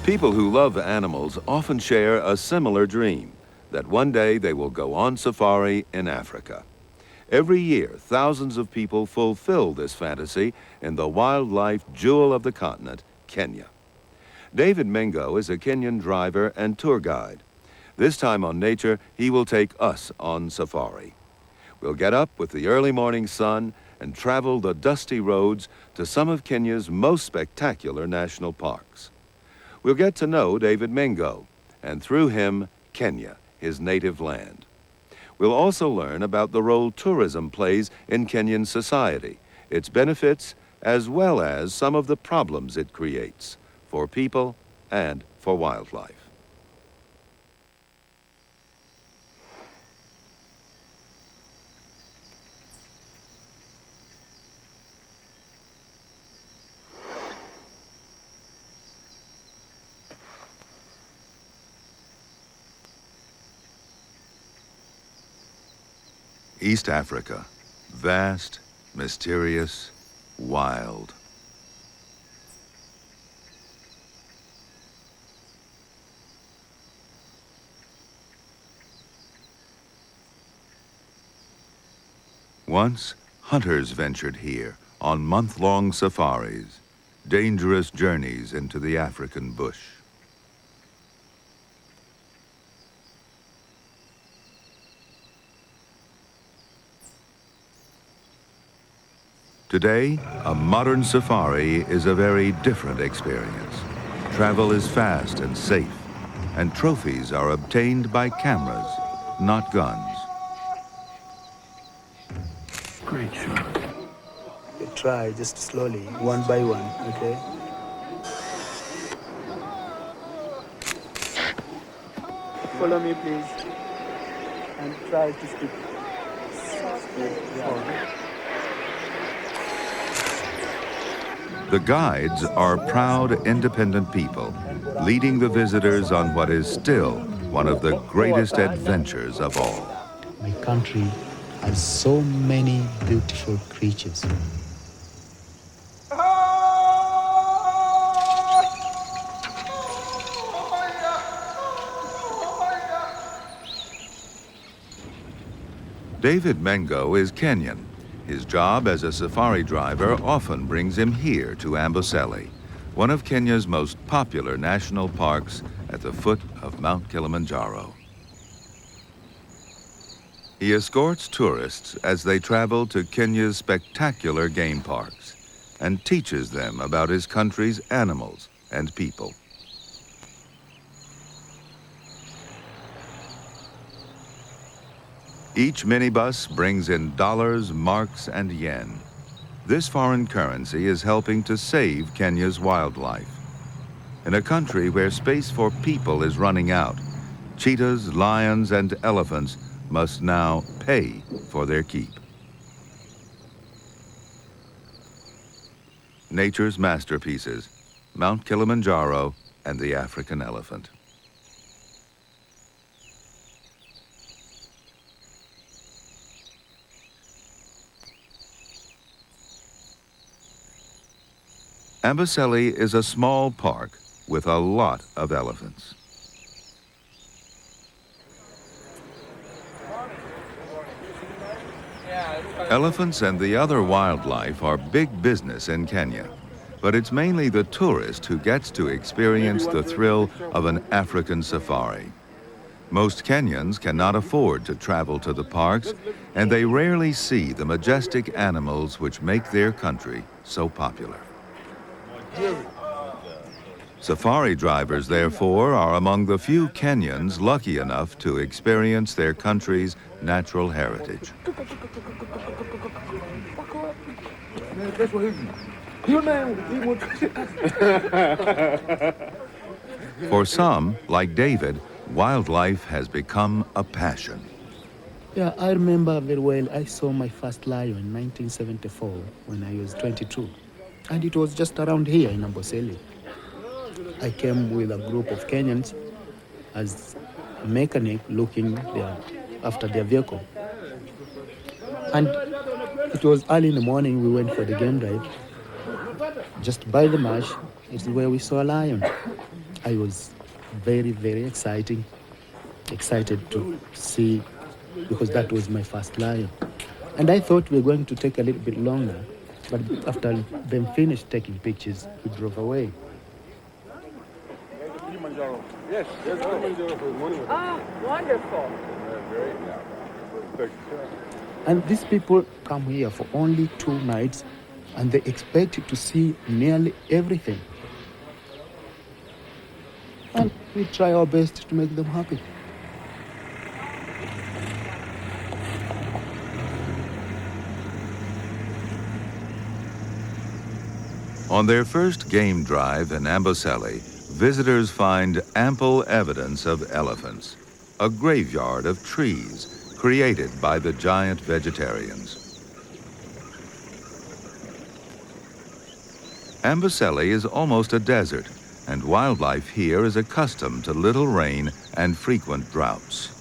People who love animals often share a similar dream, that one day they will go on safari in Africa. Every year, thousands of people fulfill this fantasy in the wildlife jewel of the continent, Kenya. David Mengo is a Kenyan driver and tour guide. This time on Nature, he will take us on safari. We'll get up with the early morning sun and travel the dusty roads to some of Kenya's most spectacular national parks. We'll get to know David Mengo, and through him, Kenya, his native land. We'll also learn about the role tourism plays in Kenyan society, its benefits, as well as some of the problems it creates for people and for wildlife. East Africa, vast, mysterious, wild. Once, hunters ventured here on month-long safaris, dangerous journeys into the African bush. Today, a modern safari is a very different experience. Travel is fast and safe, and trophies are obtained by cameras, not guns. Great shot. You try just slowly, one by one, okay? Follow me, please. And try to stick. Yeah. The guides are proud, independent people, leading the visitors on what is still one of the greatest adventures of all. My country has so many beautiful creatures. David Mengo is Kenyan. His job as a safari driver often brings him here to Amboseli, one of Kenya's most popular national parks at the foot of Mount Kilimanjaro. He escorts tourists as they travel to Kenya's spectacular game parks and teaches them about his country's animals and people. Each minibus brings in dollars, marks, and yen. This foreign currency is helping to save Kenya's wildlife. In a country where space for people is running out, cheetahs, lions, and elephants must now pay for their keep. Nature's masterpieces, Mount Kilimanjaro and the African elephant. Amboseli is a small park with a lot of elephants. Elephants and the other wildlife are big business in Kenya, but it's mainly the tourist who gets to experience the thrill of an African safari. Most Kenyans cannot afford to travel to the parks, and they rarely see the majestic animals which make their country so popular. Safari drivers, therefore, are among the few Kenyans lucky enough to experience their country's natural heritage. For some, like David, wildlife has become a passion. Yeah, I remember very well, I saw my first lion in 1974 when I was 22. And it was just around here in Amboseli. I came with a group of Kenyans as a mechanic looking after their vehicle. And it was early in the morning, we went for the game drive. Just by the marsh is where we saw a lion. I was very, very excited to see, because that was my first lion. And I thought we were going to take a little bit longer, but after them finished taking pictures, we drove away. Yes, yes, Kilimanjaro for the morning. Ah, wonderful. And these people come here for only 2 nights, and they expect to see nearly everything. And we try our best to make them happy. On their first game drive in Amboseli, visitors find ample evidence of elephants, a graveyard of trees created by the giant vegetarians. Amboseli is almost a desert, and wildlife here is accustomed to little rain and frequent droughts.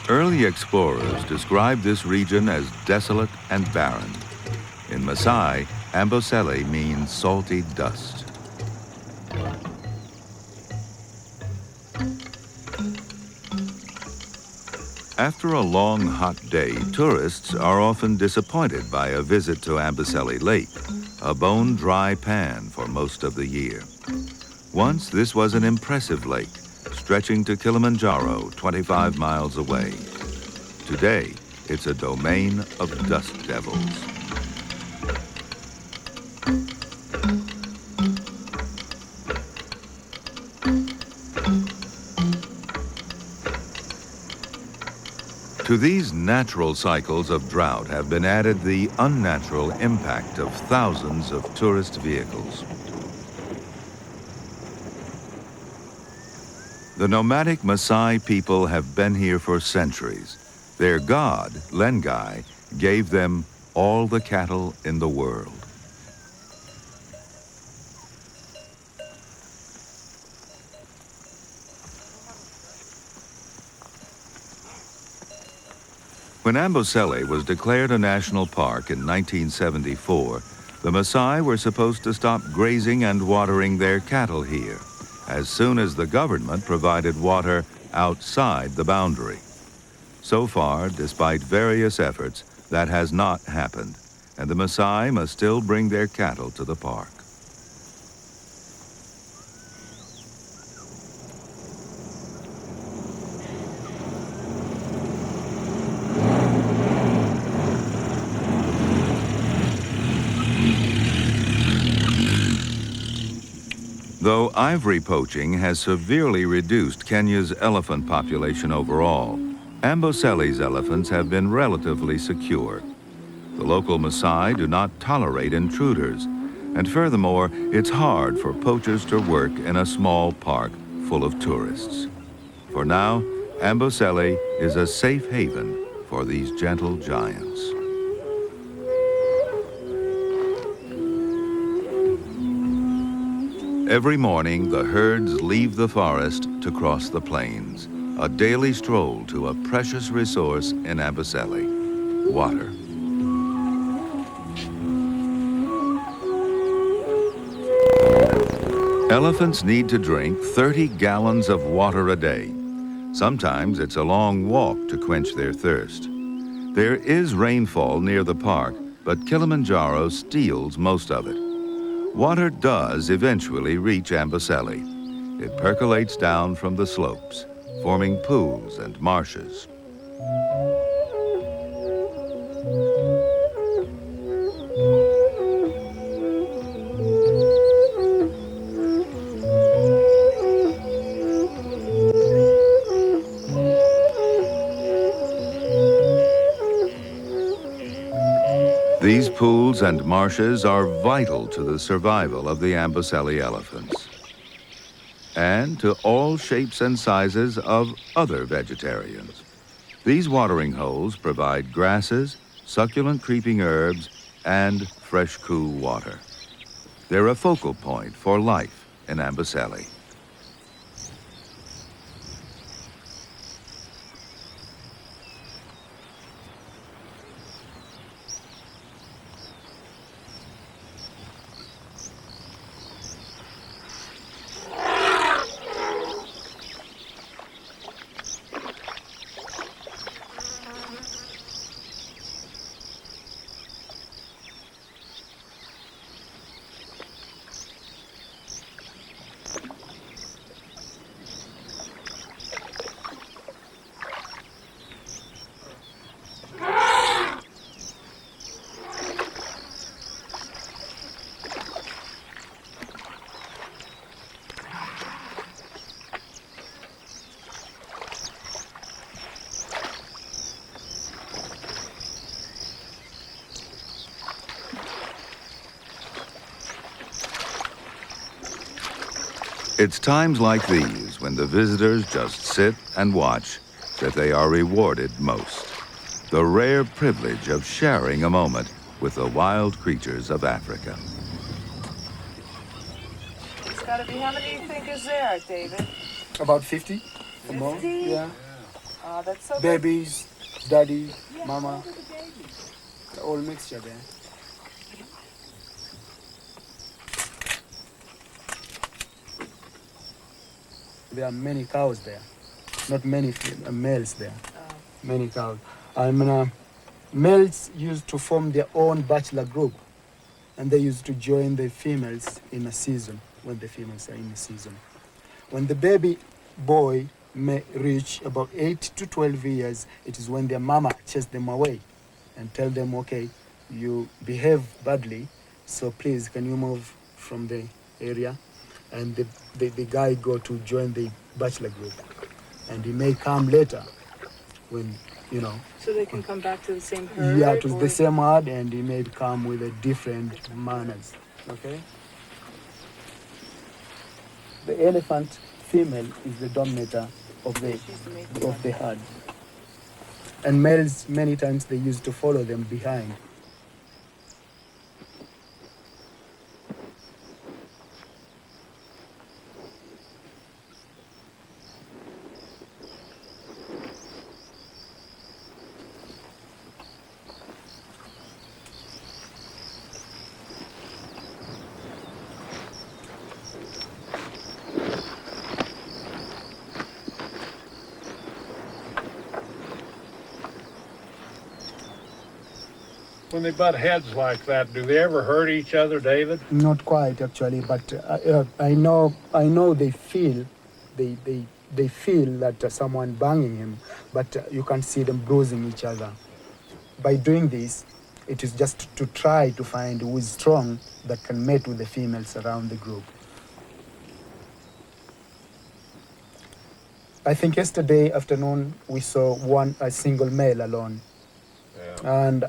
Early explorers described this region as desolate and barren. In Maasai, Amboseli means salty dust. After a long, hot day, tourists are often disappointed by a visit to Amboseli Lake, a bone-dry pan for most of the year. Once, this was an impressive lake, stretching to Kilimanjaro, 25 miles away. Today, it's a domain of dust devils. To these natural cycles of drought have been added the unnatural impact of thousands of tourist vehicles. The nomadic Maasai people have been here for centuries. Their god, Lengai, gave them all the cattle in the world. When Amboseli was declared a national park in 1974, the Maasai were supposed to stop grazing and watering their cattle here as soon as the government provided water outside the boundary. So far, despite various efforts, that has not happened, and the Maasai must still bring their cattle to the park. Though ivory poaching has severely reduced Kenya's elephant population overall, Amboseli's elephants have been relatively secure. The local Maasai do not tolerate intruders, and furthermore, it's hard for poachers to work in a small park full of tourists. For now, Amboseli is a safe haven for these gentle giants. Every morning, the herds leave the forest to cross the plains, a daily stroll to a precious resource in Amboseli, water. Elephants need to drink 30 gallons of water a day. Sometimes it's a long walk to quench their thirst. There is rainfall near the park, but Kilimanjaro steals most of it. Water does eventually reach Amboseli. It percolates down from the slopes, forming pools and marshes. These pools and marshes are vital to the survival of the Amboseli elephants and to all shapes and sizes of other vegetarians. These watering holes provide grasses, succulent creeping herbs, and fresh, cool water. They're a focal point for life in Amboseli. It's times like these when the visitors just sit and watch that they are rewarded most. The rare privilege of sharing a moment with the wild creatures of Africa. It's got to be, how many do you think is there, David? About 50. 50? Yeah. Oh, that's so good. Babies, daddy, mama, all mixture there. There are many cows there, not many males there. Oh. Many cows. Males used to form their own bachelor group, and they used to join the females in a season when the females are in the season. When the baby boy may reach about 8 to 12 years, it is when their mama chases them away and tell them, okay, you behave badly, so please can you move from the area? And the guy go to join the bachelor group, and he may come later when, you know. So they can come back to the same herd? Yeah, to the same herd, and he may come with a different manners, okay? The elephant female is the dominator of the herd. And males, many times, they used to follow them behind. When they butt heads like that, do they ever hurt each other, David? Not quite, actually, but I know they feel that someone banging him, but you can't see them bruising each other. By doing this, it is just to try to find who is strong that can mate with the females around the group. I think yesterday afternoon we saw a single male alone, and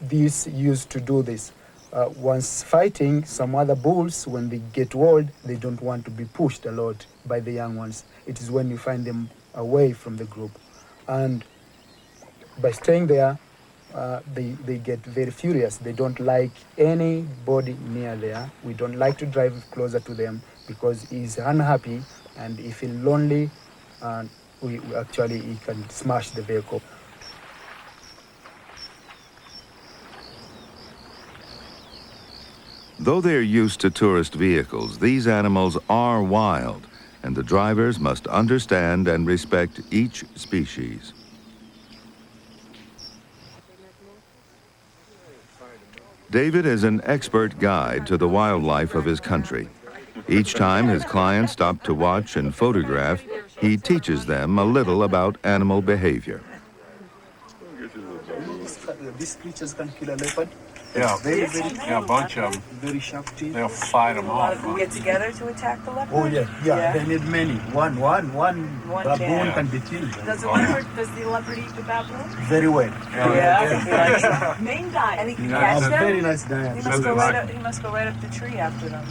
these used to do this. Once fighting some other bulls, when they get old, they don't want to be pushed a lot by the young ones. It is when you find them away from the group. And by staying there, they get very furious. They don't like anybody near there. We don't like to drive closer to them because he's unhappy, and he feels lonely, and he can smash the vehicle. Though they're used to tourist vehicles, these animals are wild, and the drivers must understand and respect each species. David is an expert guide to the wildlife of his country. Each time his clients stop to watch and photograph, he teaches them a little about animal behavior. These creatures can kill a leopard. Yeah, Very a bunch of them. very sharp teeth. They'll fight them A lot off. of them get together to attack the leopard? Oh yeah. They need many. One baboon can be killed. Does the leopard eat the baboon? Very well. Yeah. He likes them. Main guy. And he can catch them? Very nice diet. He must go right up the tree after them.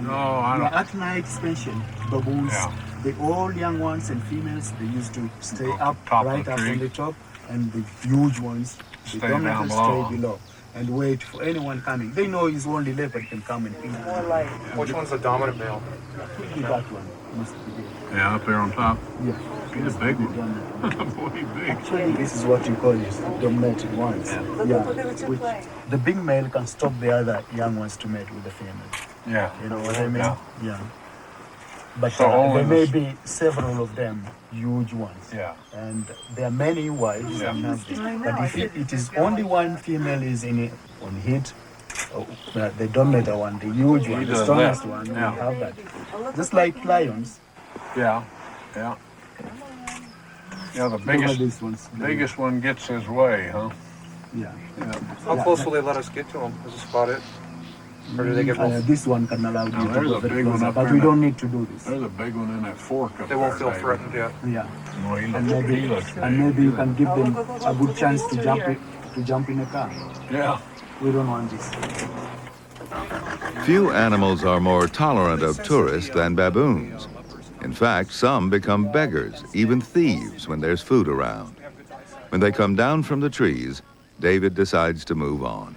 No, I don't. At night, especially baboons, the all young ones and females, they used to stay Go up top of right the up tree. on the top, and the huge ones, they Stay don't down have to below. stay below and wait for anyone coming. They know it's only leopard can come and kill them. More like. Which one's the dominant male? Could be that one. Must be good. Yeah, up there on top. Yeah. He's a big one. Boy, he's big. Actually, this is what you call it, the dominating ones. Look at the two Which playing. the big male can stop the other young ones to mate with the female. Yeah. You know what I mean? Yeah. Yeah. But So only there may this- be several of them, huge ones. Yeah. And there are many wives Yeah. in Africa. I know, But I if said it you is go only like one female is on hit, the dominator one, the huge one, the does strongest that. one, Yeah. we have that. Oh, look Just at like that. lions. Yeah. Yeah. Yeah, the Look at biggest these ones. biggest one gets his way, huh? Yeah. How close will they let us get to them? Is this about it? Or do they get both? This one can allow you to there's go a very big one closer, up but there we now. don't need to do this. There's a big one in that fork up They won't there, feel threatened yet. Yeah. Well, he And looks, maybe, he looks and maybe you can give Oh, them look, look, a look, good look at chance these to two jump here. to jump in a car. Yeah. We don't want this. Few animals are more tolerant of tourists than baboons. In fact, some become beggars, even thieves, when there's food around. When they come down from the trees, David decides to move on.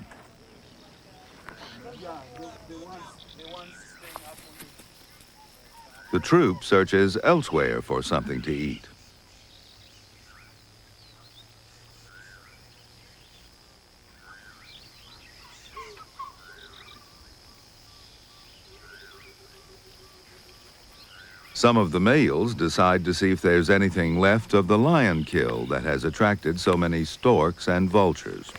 The troop searches elsewhere for something to eat. Some of the males decide to see if there's anything left of the lion kill that has attracted so many storks and vultures.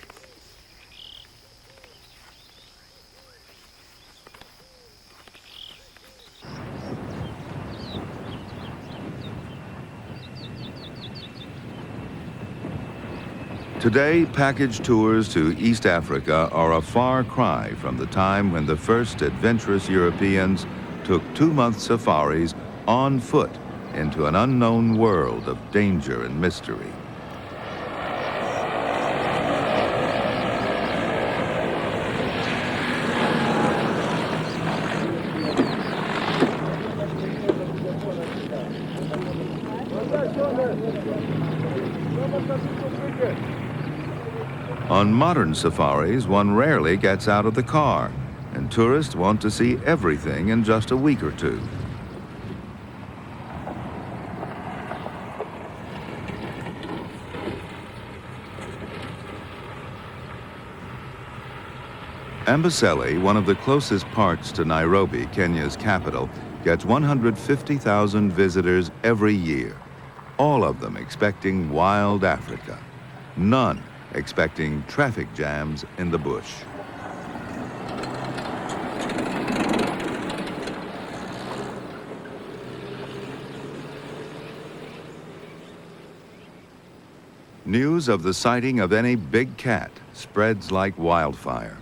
Today, package tours to East Africa are a far cry from the time when the first adventurous Europeans took 2-month safaris on foot into an unknown world of danger and mystery. On modern safaris, one rarely gets out of the car, and tourists want to see everything in just a week or two. Amboseli, one of the closest parts to Nairobi, Kenya's capital, gets 150,000 visitors every year, all of them expecting wild Africa, none expecting traffic jams in the bush. News of the sighting of any big cat spreads like wildfire.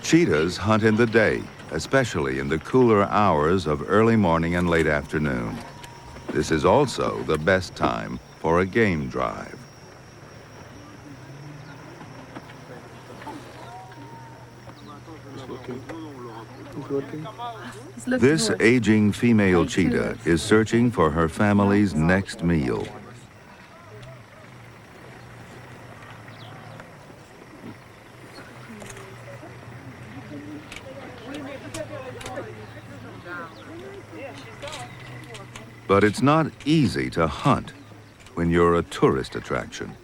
Cheetahs hunt in the day, especially in the cooler hours of early morning and late afternoon. This is also the best time for a game drive. This aging female cheetah is searching for her family's next meal. But it's not easy to hunt when you're a tourist attraction.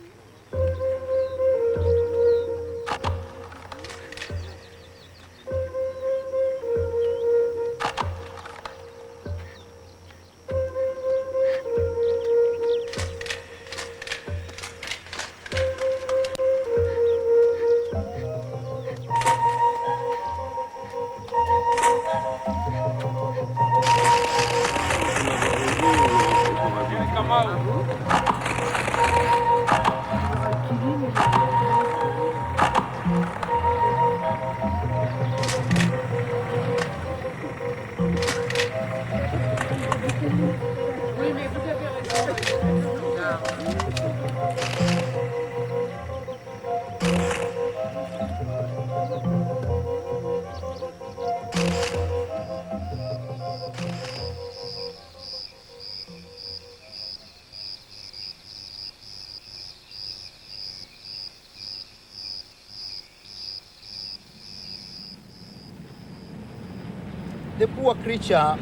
The poor creature,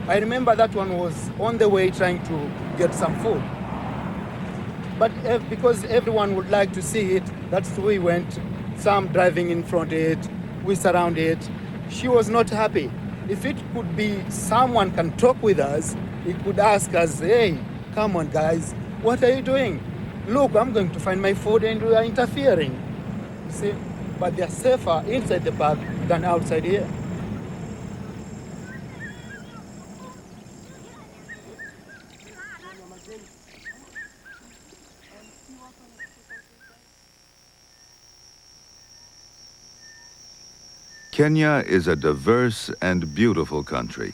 I remember that one was on the way trying to get some food. But because everyone would like to see it, that's why we went, some driving in front of it, we surround it. She was not happy. If it could be someone can talk with us, he could ask us, hey, come on guys, what are you doing? Look, I'm going to find my food and we are interfering. You see, but they're safer inside the park than outside here. Kenya is a diverse and beautiful country,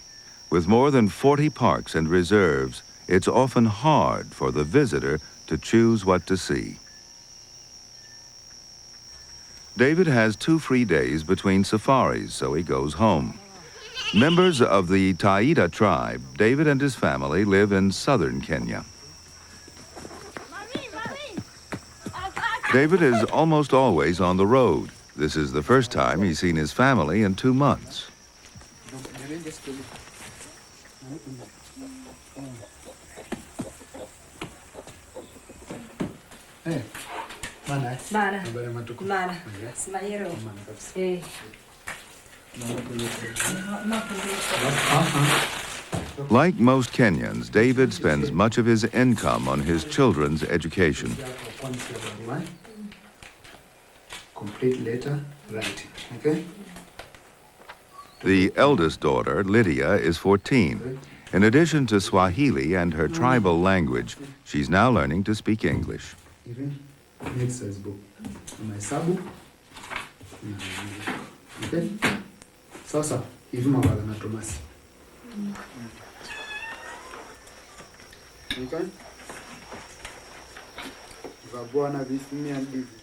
With more than 40 parks and reserves, it's often hard for the visitor to choose what to see. David has 2 free days between safaris, so he goes home. Members of the Taita tribe, David and his family live in southern Kenya. David is almost always on the road. This is the first time he's seen his family in 2 months. Hey, mana? Mana. Habari matuko. Mana. Smayero. Mana kabisa. Eh. Like most Kenyans, David spends much of his income on his children's education. Complete letter writing, okay? The eldest daughter, Lydia, is 14. In addition to Swahili and her tribal language, she's now learning to speak English. Even exercise book. Mahesabu. Okay? Sasa, hivi mabala na Thomas. Okay?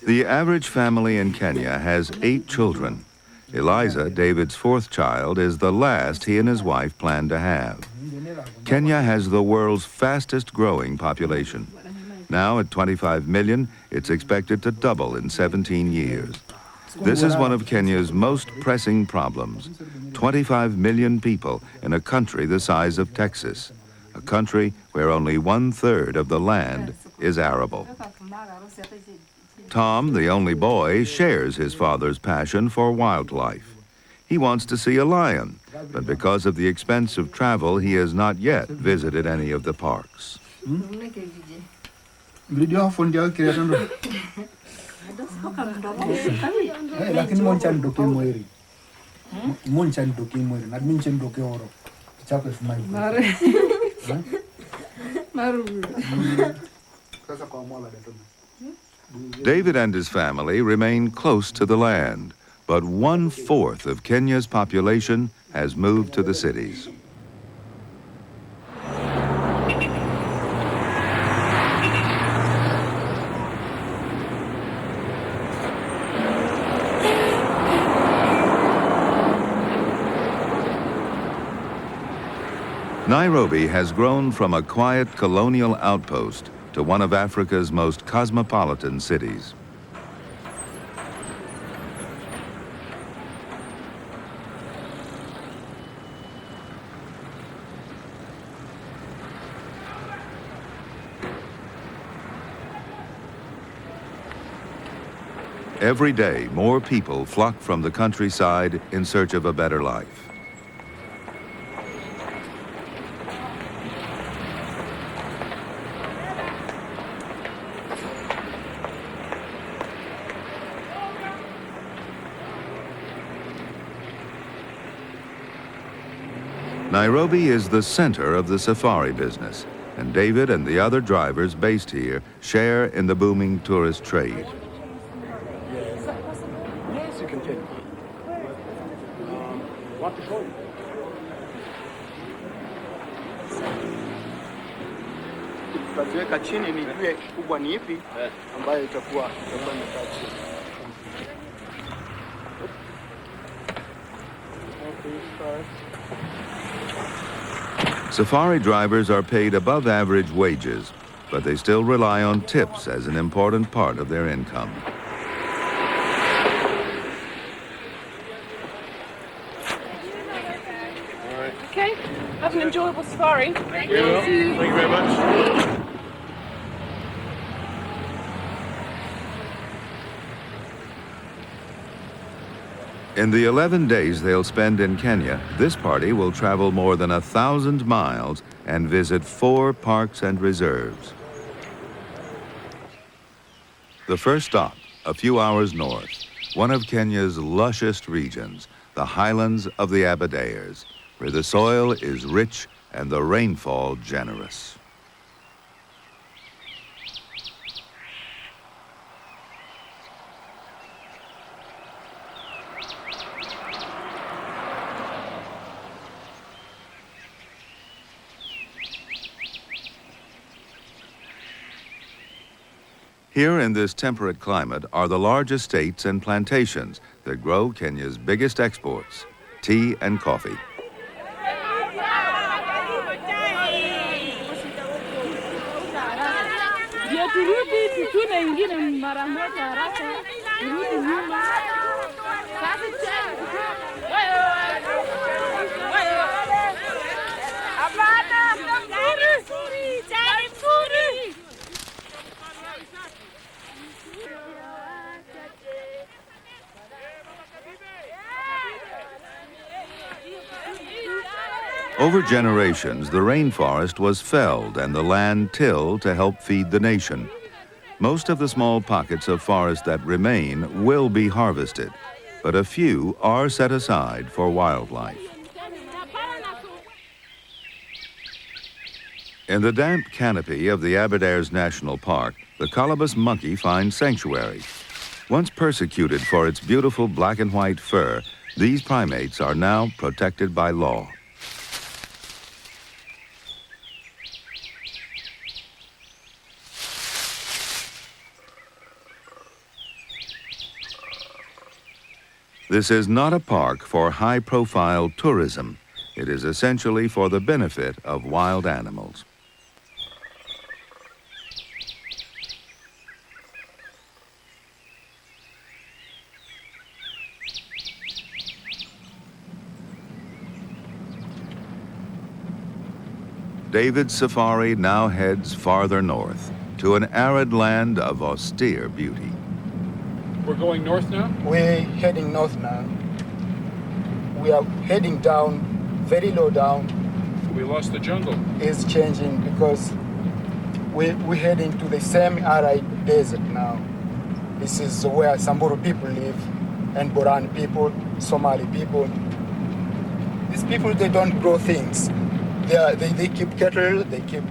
The average family in Kenya has 8 children. Eliza, David's 4th child, is the last he and his wife plan to have. Kenya has the world's fastest growing population. Now at 25 million, it's expected to double in 17 years. This is one of Kenya's most pressing problems. 25 million people in a country the size of Texas, a country where only 1/3 of the land is arable. Tom, the only boy, shares his father's passion for wildlife. He wants to see a lion, but because of the expense of travel, he has not yet visited any of the parks. Video fundi kireta ndo. Lakini moncha ndoke mweri. Moncha ndoke mweri. Na minche ndoke oro. Chako fumai. Maru. Sasa kwa mwala dato. David and his family remain close to the land, but 1/4 of Kenya's population has moved to the cities. Nairobi has grown from a quiet colonial outpost to one of Africa's most cosmopolitan cities. Every day, more people flock from the countryside in search of a better life. Nairobi is the center of the safari business, and David and the other drivers based here share in the booming tourist trade. Yes, you can take it. Want to show you? Tutaziweka chini nijue kubwa ni ipi ambayo itakuwa imekaa chini. Safari drivers are paid above average wages, but they still rely on tips as an important part of their income. Okay, have an enjoyable safari. Thank you very much. In the 11 days they'll spend in Kenya, this party will travel more than 1,000 miles and visit 4 parks and reserves. The first stop, a few hours north, one of Kenya's lushest regions, the highlands of the Aberdares, where the soil is rich and the rainfall generous. Here in this temperate climate are the large estates and plantations that grow Kenya's biggest exports, tea and coffee. Over generations, the rainforest was felled and the land tilled to help feed the nation. Most of the small pockets of forest that remain will be harvested, but a few are set aside for wildlife. In the damp canopy of the Aberdares National Park, the colobus monkey finds sanctuary. Once persecuted for its beautiful black and white fur, these primates are now protected by law. This is not a park for high-profile tourism. It is essentially for the benefit of wild animals. David's safari now heads farther north to an arid land of austere beauty. We're going north now? We're heading north now. We are heading down, very low down. We lost the jungle. It's changing because we're heading to the semi-arid desert now. This is where Samburu people live, and Boran people, Somali people. These people, they don't grow things. They keep cattle, they keep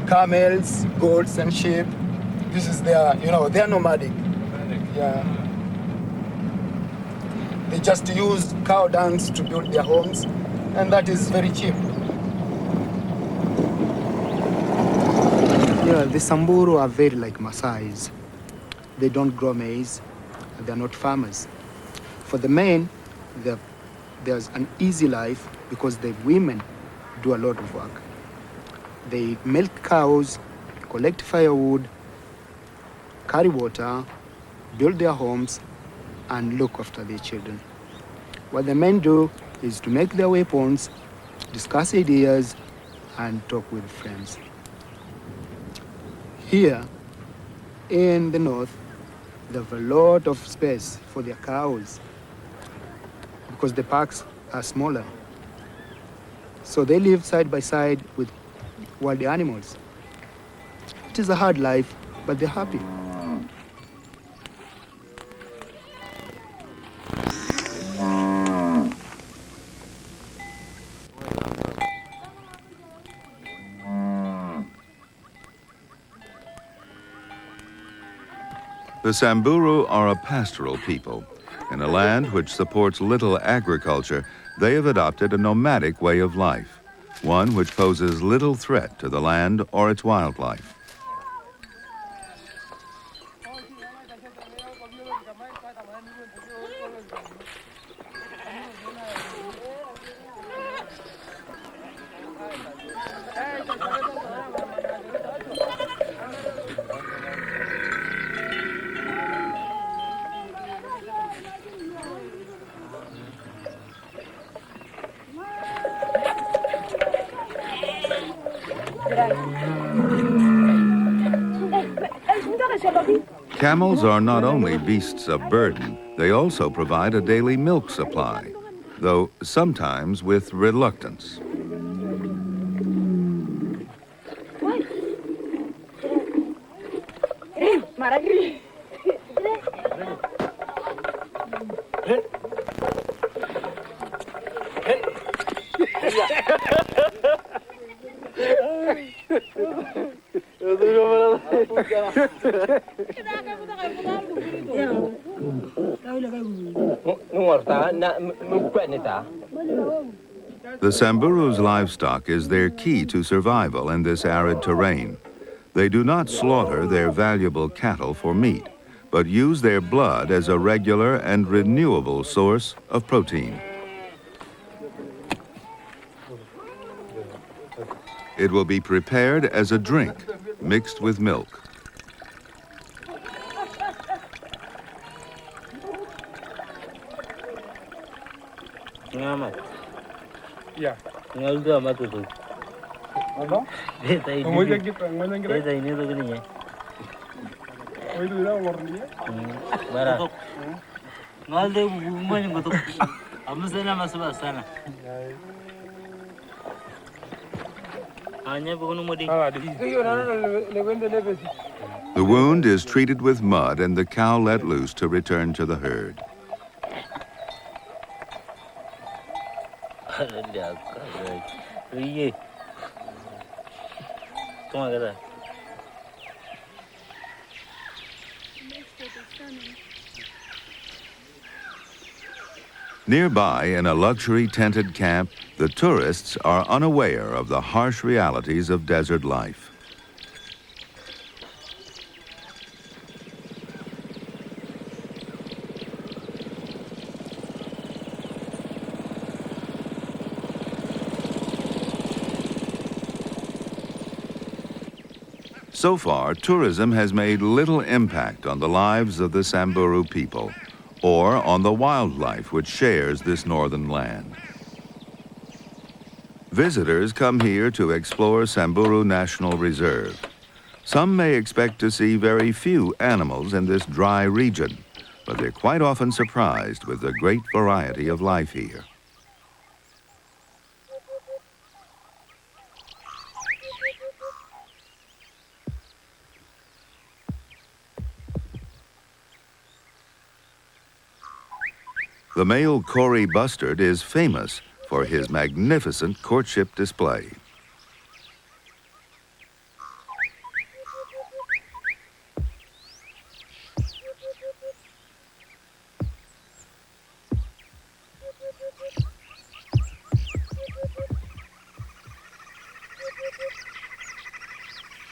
camels, goats, and sheep. This is their, they're nomadic. Yeah. They just use cow dungs to build their homes, and that is very cheap. Yeah, the Samburu are very like Maasais. They don't grow maize, they're not farmers. For the men, there's an easy life because the women do a lot of work. They milk cows, collect firewood, carry water, build their homes, and look after their children. What the men do is to make their weapons, discuss ideas, and talk with friends. Here in the north, they have a lot of space for their cows because the parks are smaller. So they live side by side with wild animals. It is a hard life, but they're happy. The Samburu are a pastoral people. In a land which supports little agriculture, they have adopted a nomadic way of life, one which poses little threat to the land or its wildlife. Camels are not only beasts of burden, they also provide a daily milk supply, though sometimes with reluctance. The Samburu's livestock is their key to survival in this arid terrain. They do not slaughter their valuable cattle for meat, but use their blood as a regular and renewable source of protein. It will be prepared as a drink, mixed with milk. Yeah. The wound is treated with mud and the cow let loose to return to the herd. Nearby, in a luxury tented camp, the tourists are unaware of the harsh realities of desert life. So far, tourism has made little impact on the lives of the Samburu people, or on the wildlife which shares this northern land. Visitors come here to explore Samburu National Reserve. Some may expect to see very few animals in this dry region, but they're quite often surprised with the great variety of life here. The male Kori bustard is famous for his magnificent courtship display.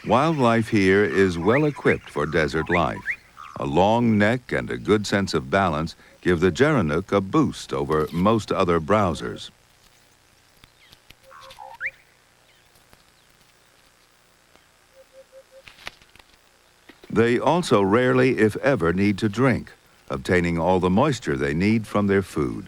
Wildlife here is well equipped for desert life. A long neck and a good sense of balance give the geranuk a boost over most other browsers. They also rarely, if ever, need to drink, obtaining all the moisture they need from their food.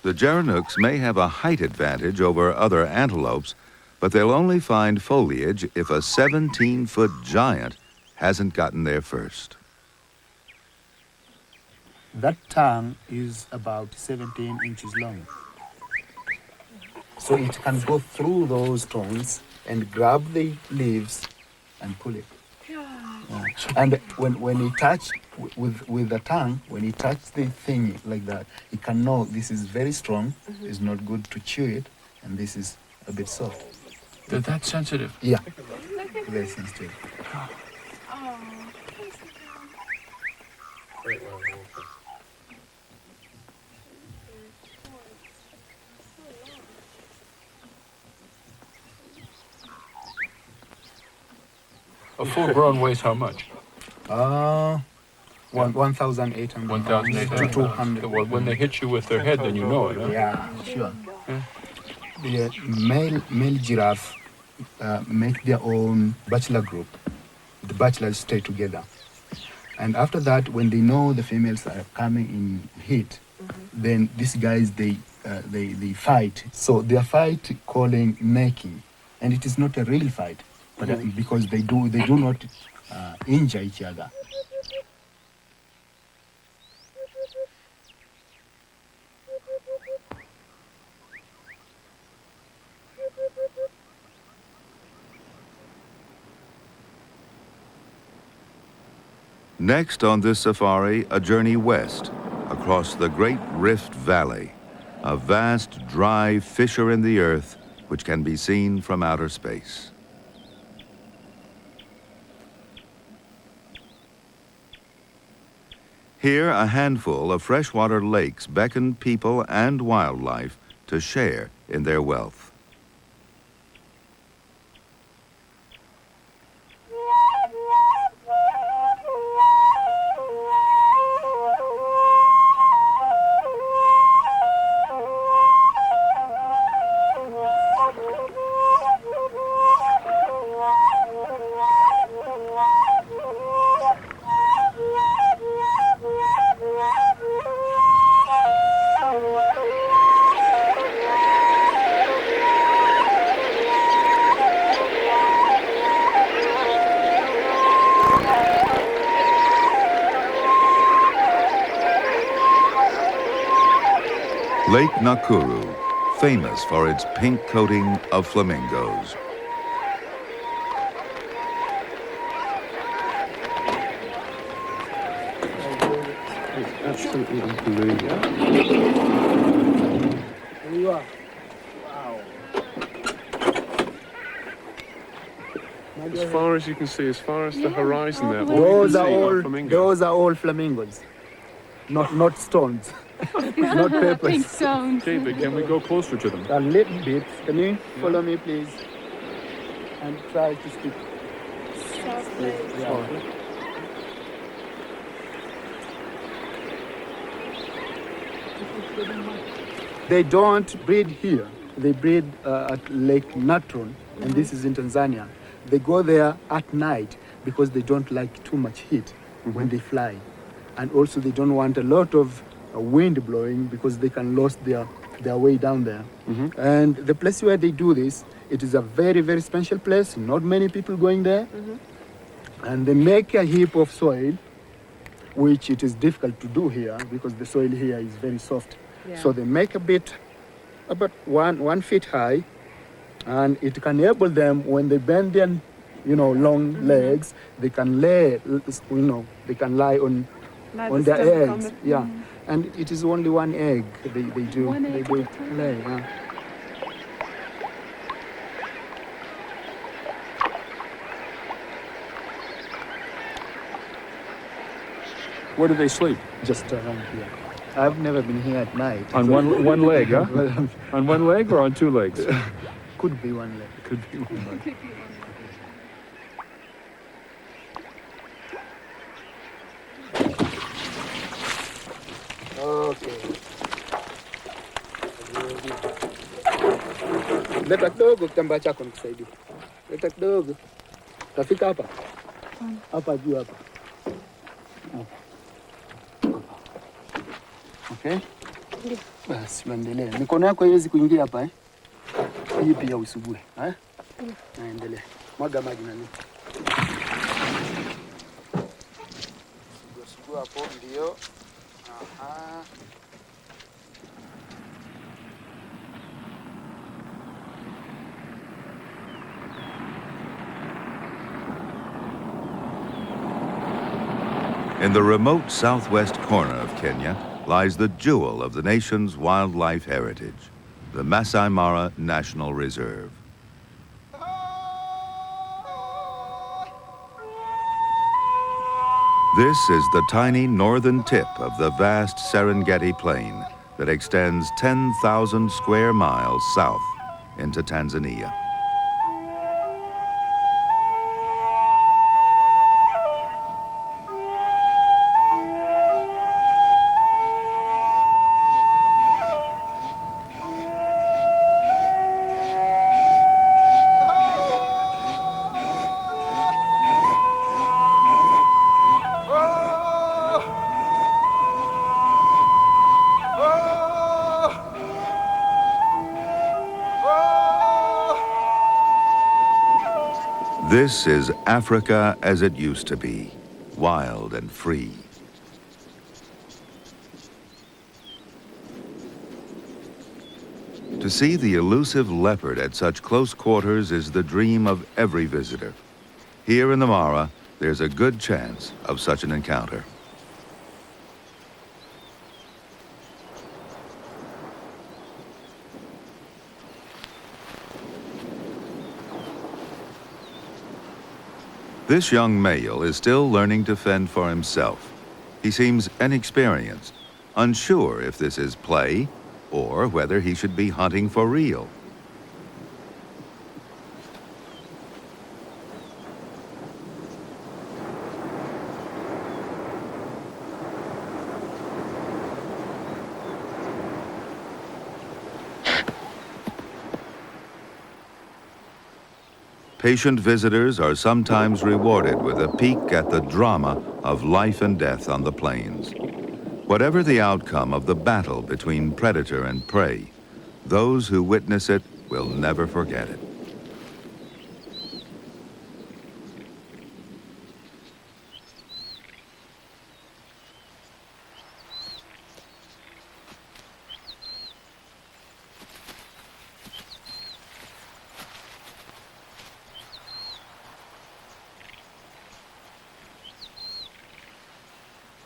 The giranuks may have a height advantage over other antelopes, but they'll only find foliage if a 17-foot giant hasn't gotten there first. That tongue is about 17 inches long. So it can go through those stones and grab the leaves and pull it. Yeah. And when it touch with the tongue, when it touch the thing like that, it can know this is very strong, it's not good to chew it, and this is a bit soft. They're that sensitive? Yeah, very sensitive. A full-grown weighs how much? 1,800 1,800 to 200. Well, when they hit you with their head, then you know it, huh? Yeah, sure. Yeah. The male giraffe make their own bachelor group. The bachelors stay together. And after that, when they know the females are coming in heat, then these guys, they fight. So their fight calling making, and it is not a real fight, but because they do not injure each other. Next on this safari, a journey west, across the Great Rift Valley, a vast, dry fissure in the earth which can be seen from outer space. Here, a handful of freshwater lakes beckon people and wildlife to share in their wealth. Lake Nakuru, famous for its pink coating of flamingos. It's absolutely unbelievable. There you are. As far as you can see, as far as the horizon there, Those are all flamingos. those are all flamingos, not stones, not Pink peppers. stones. Okay, but can we go closer to them? A little bit. Can you follow me, please? And try to speak. Yeah. They don't breed here. They breed at Lake Natron, and this is in Tanzania. They go there at night because they don't like too much heat when they fly. And also they don't want a lot of wind blowing because they can lose their way down there. And the place where they do this, it is a very, very special place. Not many people going there. And they make a heap of soil, which it is difficult to do here because the soil here is very soft. So they make a bit about 1 feet high, and it can enable them when they bend their, long legs, they can lay, they can lie on their eggs. And it is only one egg they do. One they egg do at a time. lay. Yeah. Where do they sleep? Just around here. I've never been here at night. On so- one leg, huh? Well, On one leg or on two legs? could be one leg. Could be one leg. Okay. Leta kidogo kitambaa chako nikusaidie. Leta kidogo. Tafika hapa. Hapa juu hapa. Okay? Basi tuendelee. Mikono yako haiwezi kuingia hapa eh? Hii pia usugue, eh? Naendelea. Mwaga maji na nini? Sugua hapo ndio. Aha. In the remote southwest corner of Kenya lies the jewel of the nation's wildlife heritage, the Masai Mara National Reserve. This is the tiny northern tip of the vast Serengeti Plain that extends 10,000 square miles south into Tanzania. This is Africa as it used to be, wild and free. To see the elusive leopard at such close quarters is the dream of every visitor. Here in the Mara, there's a good chance of such an encounter. This young male is still learning to fend for himself. He seems inexperienced, unsure if this is play or whether he should be hunting for real. Patient visitors are sometimes rewarded with a peek at the drama of life and death on the plains. Whatever the outcome of the battle between predator and prey, those who witness it will never forget it.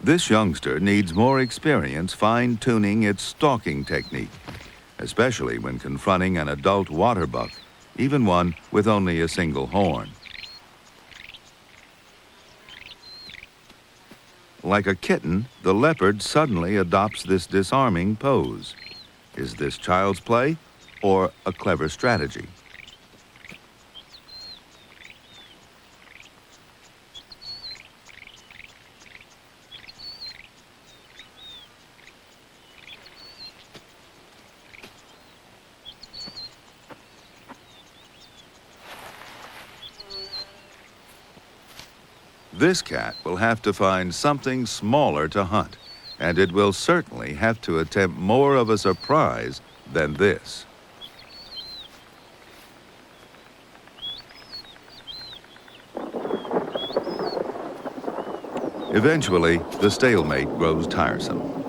This youngster needs more experience fine-tuning its stalking technique, especially when confronting an adult water buck, even one with only a single horn. Like a kitten, the leopard suddenly adopts this disarming pose. Is this child's play or a clever strategy? This cat will have to find something smaller to hunt, and it will certainly have to attempt more of a surprise than this. Eventually, the stalemate grows tiresome.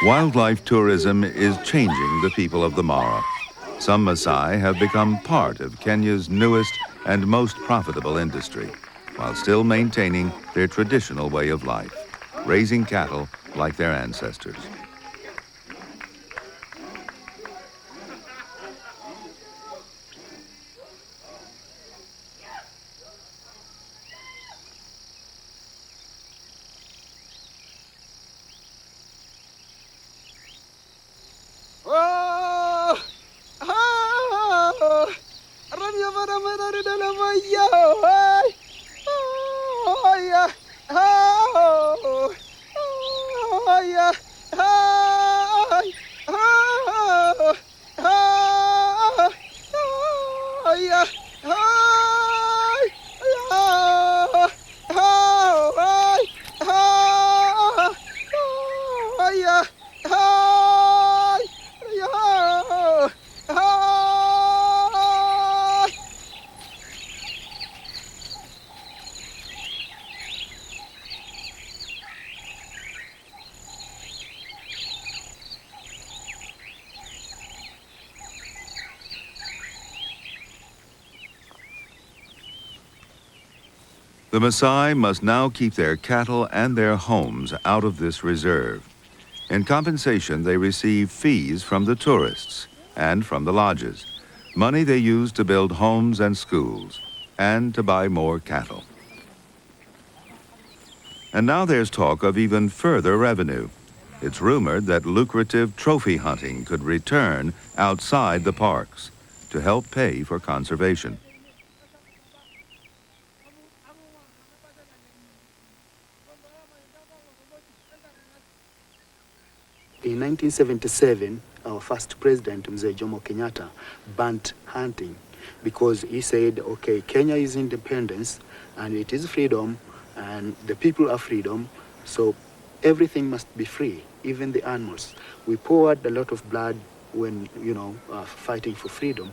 Wildlife tourism is changing the people of the Mara. Some Maasai have become part of Kenya's newest and most profitable industry, while still maintaining their traditional way of life, raising cattle like their ancestors. The Maasai must now keep their cattle and their homes out of this reserve. In compensation, they receive fees from the tourists and from the lodges, money they use to build homes and schools, and to buy more cattle. And now there's talk of even further revenue. It's rumored that lucrative trophy hunting could return outside the parks to help pay for conservation. In 1977, our first president, Mzee Jomo Kenyatta, banned hunting because he said, okay, Kenya is independence and it is freedom and the people are freedom, so everything must be free, even the animals. We poured a lot of blood when, fighting for freedom,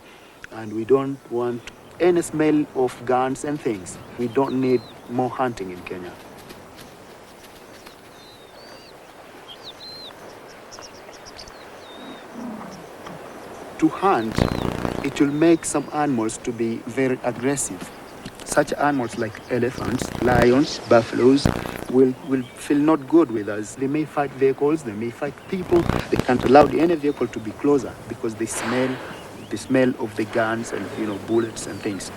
and we don't want any smell of guns and things. We don't need more hunting in Kenya. To hunt, it will make some animals to be very aggressive. Such animals like elephants, lions, buffaloes will feel not good with us. They may fight vehicles, they may fight people. They can't allow any vehicle to be closer because they smell the smell of the guns and bullets and things.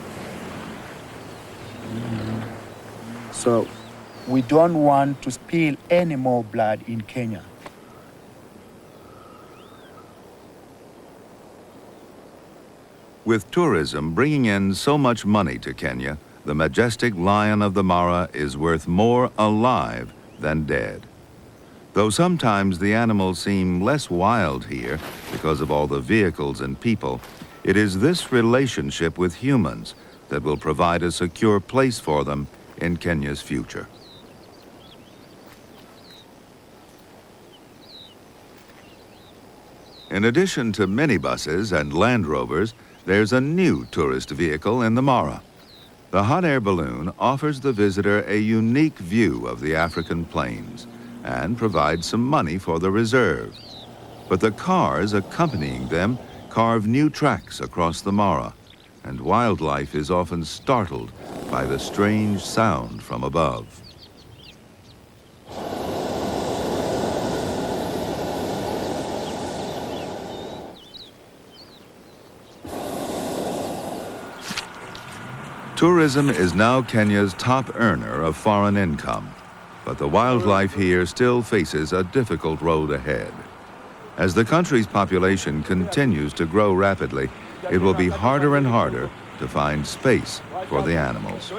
So we don't want to spill any more blood in Kenya. With tourism bringing in so much money to Kenya, the majestic lion of the Mara is worth more alive than dead. Though sometimes the animals seem less wild here because of all the vehicles and people, it is this relationship with humans that will provide a secure place for them in Kenya's future. In addition to minibuses and Land Rovers, there's a new tourist vehicle in the Mara. The hot air balloon offers the visitor a unique view of the African plains and provides some money for the reserve. But the cars accompanying them carve new tracks across the Mara, and wildlife is often startled by the strange sound from above. Tourism is now Kenya's top earner of foreign income, but the wildlife here still faces a difficult road ahead. As the country's population continues to grow rapidly, it will be harder and harder to find space for the animals.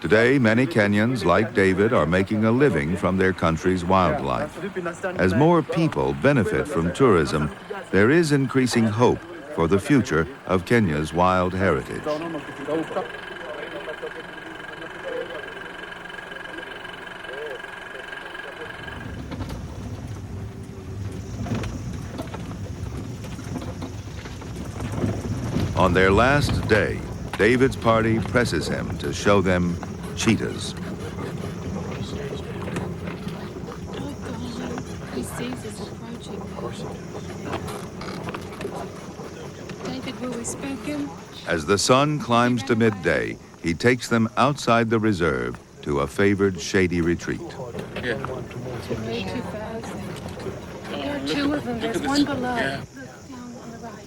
Today, many Kenyans, like David, are making a living from their country's wildlife. As more people benefit from tourism, there is increasing hope for the future of Kenya's wild heritage. On their last day, David's party presses him to show them cheetahs. He sees us approaching. David, will we spook him? As the sun climbs to midday, he takes them outside the reserve to a favored shady retreat. Way too fast. There are two of them. There's one below. Look down on the right.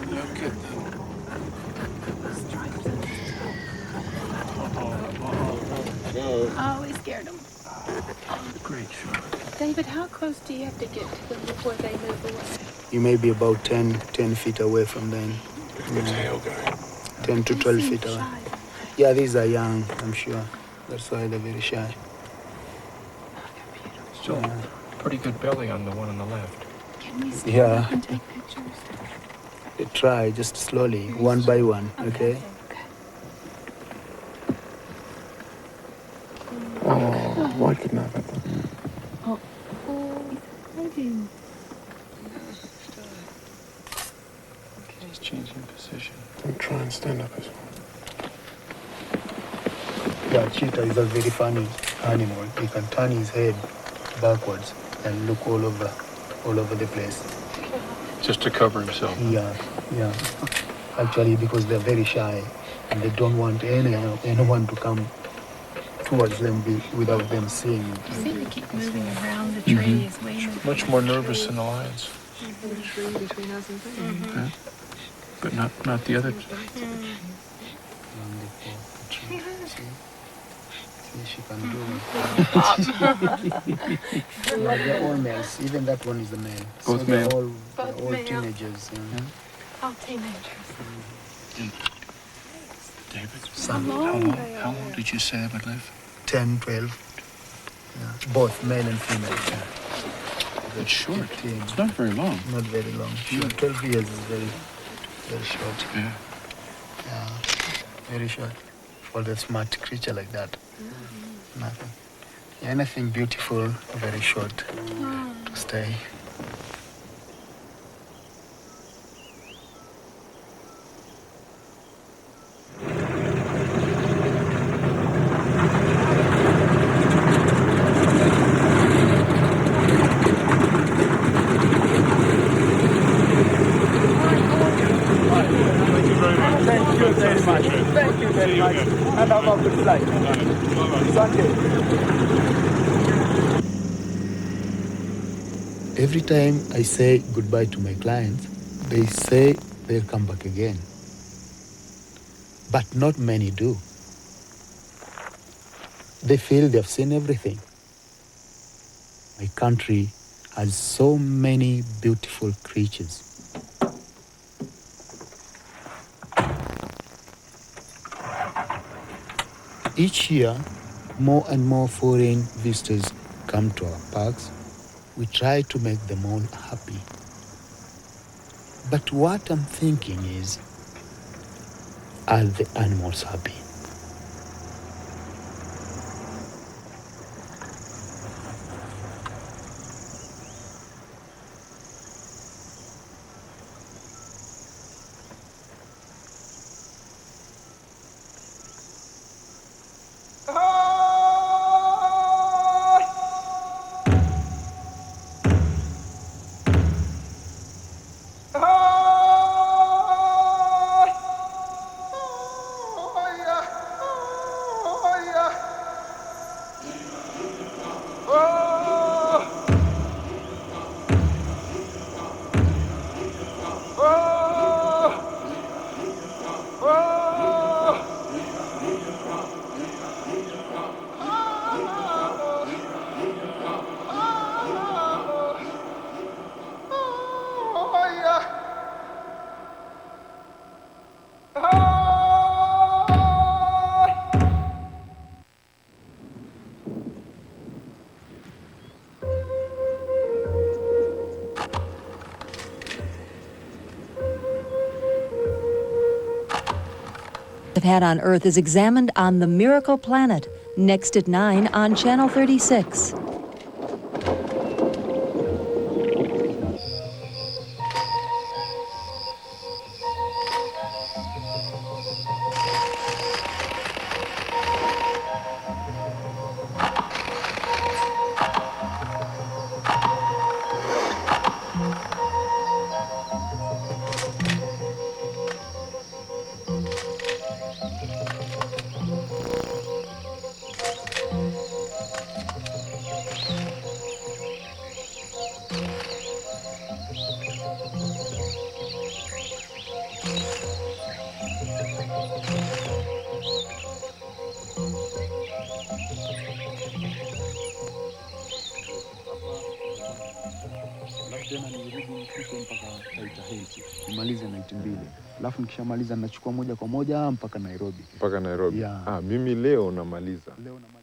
Look at them. Oh, he scared him. Great shot. David, how close do you have to get to them before they move away? You may be about 10 feet away from them. Look at the tail going. 10 to 12 feet away. Yeah, these are young, I'm sure. That's why they're very shy. Still pretty good belly on the one on the left. Can we stand up Yeah. and take pictures? Try just slowly, one by one, okay? Oh, why kidnap them? Oh, he's hiding. He's changing position. Don't try and stand up as well. Yeah, cheetah is a very funny animal. He can turn his head backwards and look all over the place. Just to cover himself. Yeah. Actually, because they're very shy and they don't want anyone to come towards them without them seeing it. You see, they keep moving around the trees. Much more nervous than the lions. Yeah. But not the other. She can do it. They're all males. Even that one is a male. Both so male? They're Both all male. teenagers. Yeah. All teenagers. David, Some how long did you say they would live? 10, 12. Yeah. Both male and female. Yeah. It's short. 15. It's not very long. Not very long. 12 years is very, very short. Yeah. Yeah. Very short. For the smart creature like that. Nothing. Anything beautiful, very short to stay. Thank you very much. And have a good flight. Sunday. Every time I say goodbye to my clients, they say they'll come back again. But not many do. They feel they've seen everything. My country has so many beautiful creatures. Each year, more and more foreign visitors come to our parks. We try to make them all happy. But what I'm thinking is, are the animals happy? Had on Earth is examined on The Miracle Planet, next at 9 on Channel 36. Tena nirudi nifike mpaka Taita Hills, nimalize night 2. Alafu nikishamaliza nachukua moja kwa moja mpaka Nairobi. Mpaka Nairobi. Yeah. Mimi leo namaliza. Leo namaliza.